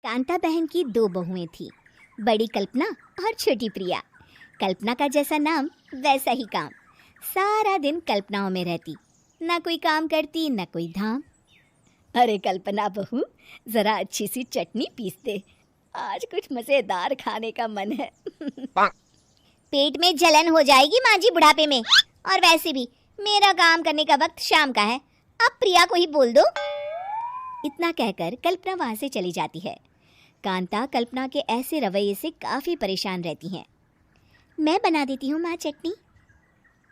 कांता बहन की दो बहुएं थी, बड़ी कल्पना और छोटी प्रिया। कल्पना का जैसा नाम वैसा ही काम। सारा दिन कल्पनाओं में रहती, ना कोई काम करती ना कोई धाम। अरे कल्पना बहू, जरा अच्छी सी चटनी पीस दे, आज कुछ मजेदार खाने का मन है। पेट में जलन हो जाएगी माँ जी बुढ़ापे में, और वैसे भी मेरा काम करने का वक्त शाम का है, अब प्रिया को ही बोल दो। इतना कहकर कल्पना वहां से चली जाती है। कांता कल्पना के ऐसे रवैये से काफी परेशान रहती हैं। मैं बना देती हूँ माँ चटनी,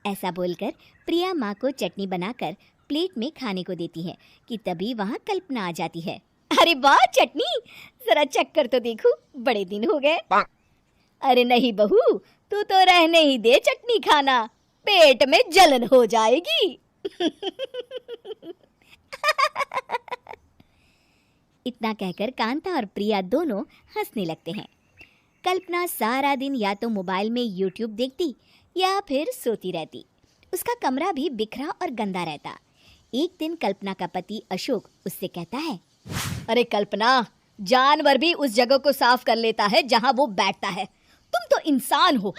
ऐसा बोलकर प्रिया माँ को चटनी बनाकर प्लेट में खाने को देती है कि तभी वहाँ कल्पना आ जाती है। अरे वाह चटनी, जरा चक्कर तो देखूं, बड़े दिन हो गए। अरे नहीं बहू, तू तो रहने ही दे चटनी खाना, पेट में जलन हो जाएगी। इतना कहकर कांता और प्रिया दोनों हंसने लगते हैं। कल्पना सारा दिन या तो मोबाइल में यूट्यूब देखती या फिर सोती रहती। उसका कमरा भी बिखरा और गंदा रहता। एक दिन कल्पना का पति अशोक उससे कहता है, अरे कल्पना, जानवर भी उस जगह को साफ कर लेता है जहां वो बैठता है, तुम तो इंसान हो,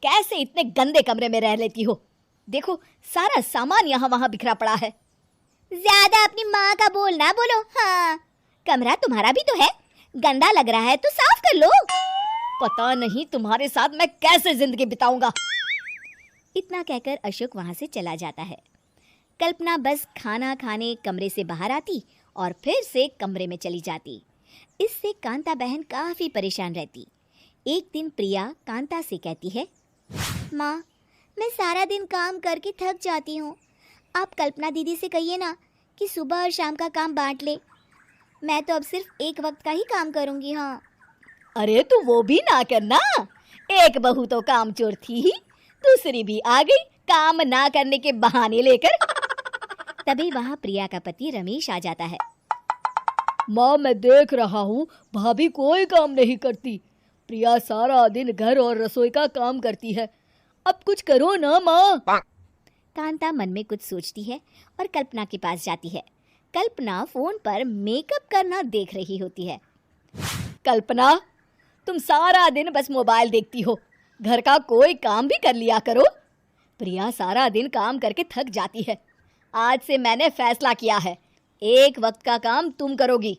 कैसे इतने गंदे कमरे में रह लेती हो? देखो सारा सामान यहाँ वहाँ बिखरा पड़ा है। ज्यादा अपनी माँ का बोल ना बोलो। हाँ, कमरा तुम्हारा भी तो है, गंदा लग रहा है तो साफ कर लो। पता नहीं तुम्हारे साथ मैं कैसे जिंदगी बिताऊंगा। इतना कहकर अशोक वहां से चला जाता है। कल्पना बस खाना खाने कमरे से बाहर आती और फिर से कमरे में चली जाती। इससे कांता बहन काफी परेशान रहती। एक दिन प्रिया कांता से कहती है, माँ, मैं सारा दिन काम करके थक जाती हूँ, आप कल्पना दीदी से कहिए ना कि सुबह और शाम का काम बांट ले, मैं तो अब सिर्फ एक वक्त का ही काम करूँगी। हाँ। अरे तू वो भी ना करना, एक बहू तो कामचोर थी ही, दूसरी भी आ गई काम ना करने के बहाने लेकर। तभी वहाँ प्रिया का पति रमेश आ जाता है। माँ, मैं देख रहा हूँ भाभी कोई काम नहीं करती, प्रिया सारा दिन घर और रसोई का काम करती है, अब कुछ करो ना माँ। कांता मन में कुछ सोचती है और कल्पना के पास जाती है। कल्पना फोन पर मेकअप करना देख रही होती है। कल्पना, तुम सारा दिन बस मोबाइल देखती हो, घर का कोई काम भी कर लिया करो। प्रिया सारा दिन काम करके थक जाती है, आज से मैंने फैसला किया है, एक वक्त का काम तुम करोगी,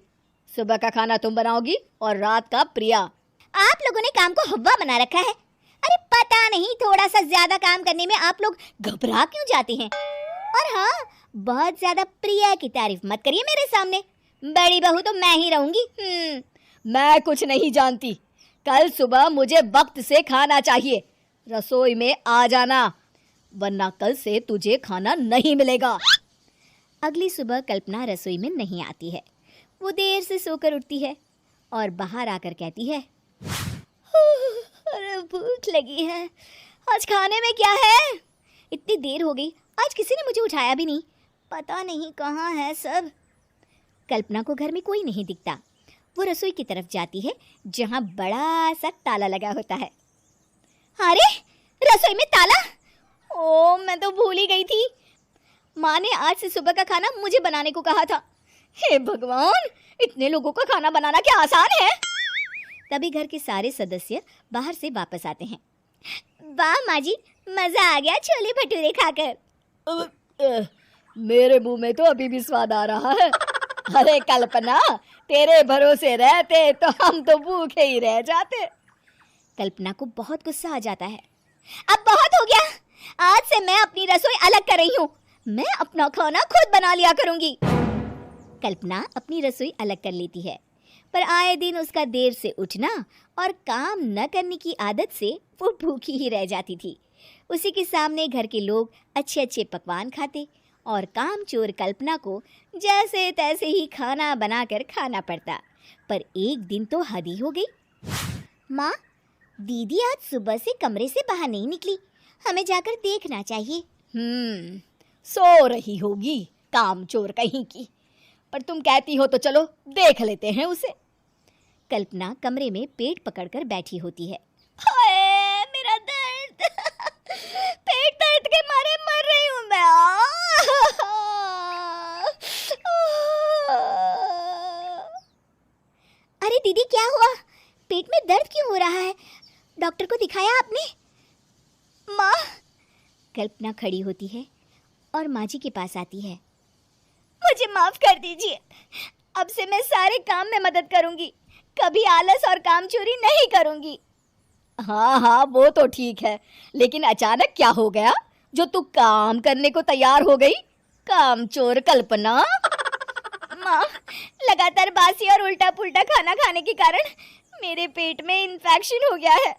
सुबह का खाना तुम बनाओगी और रात का प्रिया। आप लोगों ने काम को हव्वा बना रखा है। अरे पता नहीं थोड़ा सा ज्यादा काम करने में आप लोग घबरा क्यों जाते हैं। और हाँ, बहुत ज्यादा प्रिया की तारीफ मत करिए मेरे सामने, बड़ी बहू तो मैं ही रहूंगी। मैं कुछ नहीं जानती, कल सुबह मुझे वक्त से खाना चाहिए, रसोई में आ जाना, वरना कल से तुझे खाना नहीं मिलेगा। अगली सुबह कल्पना रसोई में नहीं आती है। वो देर से सोकर उठती है और बाहर आकर कहती है, अरे भूख लगी है, आज खाने में क्या है? इतनी देर हो गई, आज किसी ने मुझे उठाया भी नहीं, पता नहीं कहाँ है सब। कल्पना को घर में कोई नहीं दिखता। वो रसोई की तरफ जाती है जहाँ बड़ा सा ताला लगा होता है। अरे रसोई में ताला! ओ, मैं तो भूल ही गई थी। माँ ने आज से सुबह का खाना मुझे बनाने को कहा था। हे भगवान, इतने लोगों का खाना बनाना क्या आसान है? तभी घर के सारे सदस्य बाहर से वापस आते हैं। वाह माँ जी, मजा आ गया छोले भटूरे खाकर। मेरे मुंह में तो अभी भी स्वाद आ रहा है। अरे कल्पना, तेरे भरोसे रहते तो हम तो भूखे ही रह जाते। कल्पना को बहुत गुस्सा आ जाता है। अब बहुत हो गया, आज से मैं अपनी रसोई अलग कर रही हूँ, मैं अपना खाना खुद बना लिया करूंगी। कल्पना अपनी रसोई अलग कर लेती है, पर आए दिन उसका देर से उठना और काम न करने की आदत से वो भूखी ही रह जाती थी। उसी के सामने घर के लोग अच्छे अच्छे पकवान खाते और कामचोर कल्पना को जैसे तैसे ही खाना बनाकर खाना पड़ता। पर एक दिन तो हद ही हो गई। माँ, दीदी आज सुबह से कमरे से बाहर नहीं निकली, हमें जाकर देखना चाहिए। सो रही होगी कामचोर कहीं की, पर तुम कहती हो तो चलो देख लेते हैं उसे। कल्पना कमरे में पेट पकड़कर बैठी होती है। हाय मेरा दर्द, पेट दर्द के मारे मर रही हूँ मैं। अरे दीदी क्या हुआ? पेट में दर्द क्यों हो रहा है? डॉक्टर को दिखाया आपने? माँ। कल्पना खड़ी होती है और माँ जी के पास आती है। मुझे माफ कर दीजिए, अब से मैं सारे काम में मदद करूंगी, कभी आलस और काम चोरी नहीं करूंगी। हाँ हाँ, वो तो ठीक है, लेकिन अचानक क्या हो गया जो तू काम करने को तैयार हो गई? काम चोर कल्पना। माँ, लगातार बासी और उल्टा पुल्टा खाना खाने के कारण मेरे पेट में इन्फेक्शन हो गया है।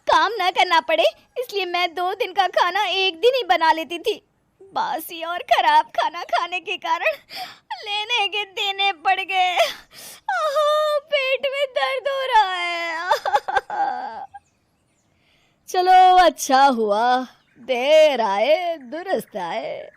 काम ना करना पड़े इसलिए मैं 2 दिन का खाना एक दिन ही बना लेती थी। बासी और खराब खाना खाने के कारण लेने के देने पड़ गए। पेट में दर्द हो रहा है। चलो अच्छा हुआ, देर आए दुरुस्त आए।